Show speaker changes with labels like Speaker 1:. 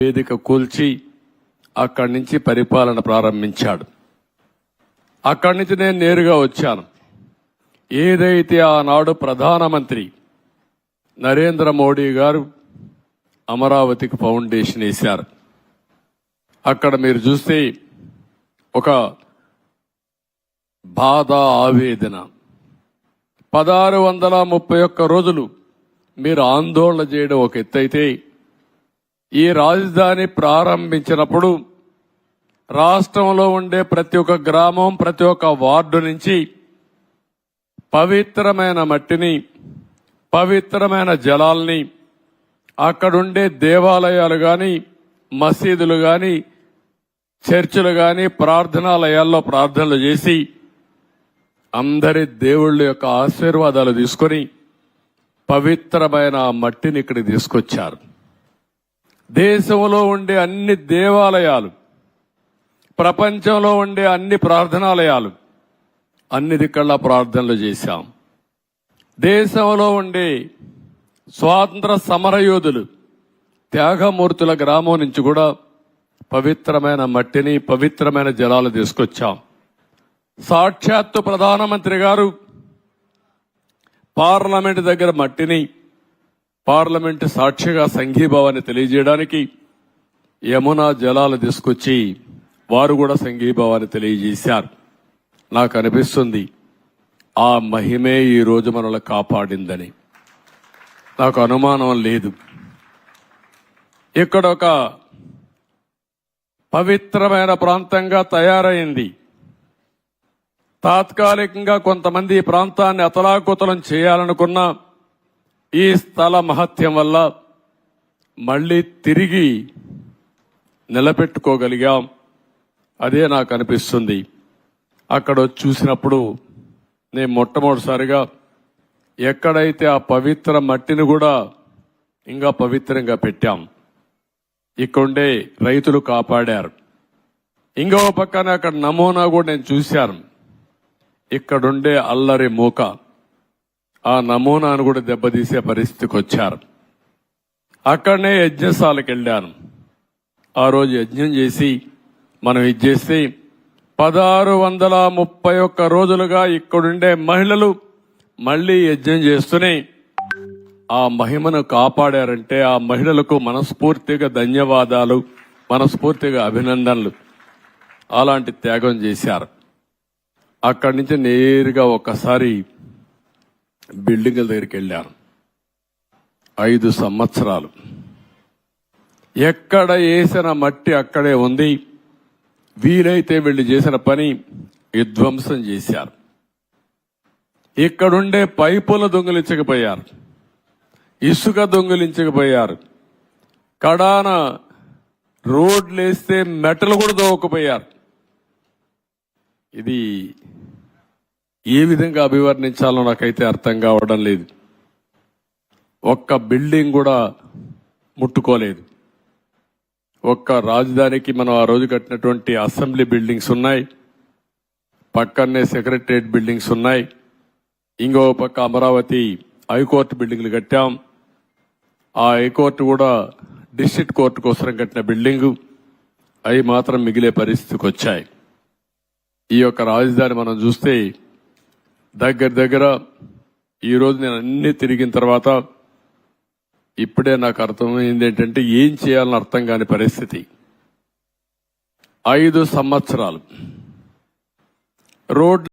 Speaker 1: వేదిక కూల్చి అక్కడి నుంచి పరిపాలన ప్రారంభించాడు. అక్కడి నుంచి నేను నేరుగా వచ్చాను. ఏదైతే ఆనాడు ప్రధానమంత్రి నరేంద్ర మోడీ గారు అమరావతికి ఫౌండేషన్ వేశారు, అక్కడ మీరు చూస్తే ఒక బాధ, ఆవేదన. 1631 రోజులు మీరు ఆందోళన చేయడం ఒక ఎత్తైతే, ఈ రాజధాని ప్రారంభించినప్పుడు రాష్ట్రంలో ఉండే ప్రతి ఒక్క గ్రామం, ప్రతి ఒక్క వార్డు నుంచి పవిత్రమైన మట్టిని, పవిత్రమైన జలాల్ని, అక్కడుండే దేవాలయాలు గాని, మసీదులు గాని, చర్చిలు గాని, ప్రార్థనాలయాల్లో ప్రార్థనలు చేసి అందరి దేవుళ్ళ యొక్క ఆశీర్వాదాలు తీసుకొని పవిత్రమైన మట్టిని ఇక్కడికి తీసుకొచ్చారు. దేశంలో ఉండే అన్ని దేవాలయాలు, ప్రపంచంలో ఉండే అన్ని ప్రార్థనాలయాలు, అన్ని దిక్కల్లా ప్రార్థనలు చేశాం. దేశంలో ఉండే స్వాతంత్ర సమరయోధులు, త్యాగమూర్తుల గ్రామం నుంచి కూడా పవిత్రమైన మట్టిని, పవిత్రమైన జలాలు తీసుకొచ్చాం. సాక్షాత్తు ప్రధానమంత్రి గారు పార్లమెంట్ దగ్గర మట్టిని, పార్లమెంట్ సాక్షిగా సంఘీభావాన్ని తెలియజేయడానికి యమునా జలాలు తీసుకొచ్చి వారు కూడా సంఘీభావాన్ని తెలియజేశారు. నాకు అనిపిస్తుంది ఆ మహిమే ఈ రోజు మనల్ని కాపాడిందని. నాకు అనుమానం లేదు. ఇక్కడ ఒక పవిత్రమైన ప్రాంతంగా తయారైంది. తాత్కాలికంగా కొంతమంది ఈ ప్రాంతాన్ని అతలాకుతలం చేయాలనుకున్న ఈ స్థల మహత్యం వల్ల మళ్లీ తిరిగి నిలబెట్టుకోగలిగాం. అదే నాకు అనిపిస్తుంది. అక్కడ చూసినప్పుడు నేను మొట్టమొదటిసారిగా ఎక్కడైతే ఆ పవిత్ర మట్టిని కూడా ఇంకా పవిత్రంగా పెట్టాం, ఇక్కడుండే రైతులు కాపాడారు. ఇంకో పక్కన అక్కడ నమూనా కూడా నేను చూశాను. ఇక్కడుండే అల్లరి మూక, ఆ నమూనాను కూడా దెబ్బతీసే పరిస్థితికి వచ్చారు. అక్కడనే యజ్ఞశాలకు వెళ్ళాను. ఆ రోజు యజ్ఞం చేసి మనం ఇచ్చేస్తే 1631 రోజులుగా ఇక్కడుండే మహిళలు మళ్లీ యజ్ఞం చేస్తూనే ఆ మహిమను కాపాడారంటే ఆ మహిళలకు మనస్ఫూర్తిగా ధన్యవాదాలు, మనస్ఫూర్తిగా అభినందనలు. అలాంటి త్యాగం చేశారు. అక్కడి నుంచి నేరుగా ఒక్కసారి బిల్డింగుల దగ్గరికి వెళ్ళాను. 5 సంవత్సరాలు ఎక్కడ వేసిన మట్టి అక్కడే ఉంది. వీలైతే వీళ్ళు చేసిన పని విధ్వంసం చేశారు. ఇక్కడుండే పైపులు దొంగిలించకపోయారు, ఇసుక దొంగిలించకపోయారు, కడాన రోడ్లేస్తే మెటలు కూడా దోవకపోయారు. ఇది ఏ విధంగా అభివర్ణించాలో నాకైతే అర్థం కావడం లేదు. ఒక్క బిల్డింగ్ కూడా ముట్టుకోలేదు. ఒక్క రాజధానికి మనం ఆ రోజు కట్టినటువంటి అసెంబ్లీ బిల్డింగ్స్ ఉన్నాయి, పక్కనే సెక్రటరియట్ బిల్డింగ్స్ ఉన్నాయి, ఇంకో పక్క అమరావతి హైకోర్టు బిల్డింగ్లు కట్టాం. ఆ హైకోర్టు కూడా డిస్ట్రిక్ట్ కోర్టు కోసం కట్టిన బిల్డింగు, అవి మాత్రం మిగిలే పరిస్థితికి వచ్చాయి. ఈ యొక్క రాజధాని మనం చూస్తే దగ్గర ఈరోజు నేను అన్ని తిరిగిన తర్వాత ఇప్పుడే నాకు అర్థమైంది ఏంటంటే ఏం చేయాలని అర్థం కాని పరిస్థితి. 5 సంవత్సరాలు రోడ్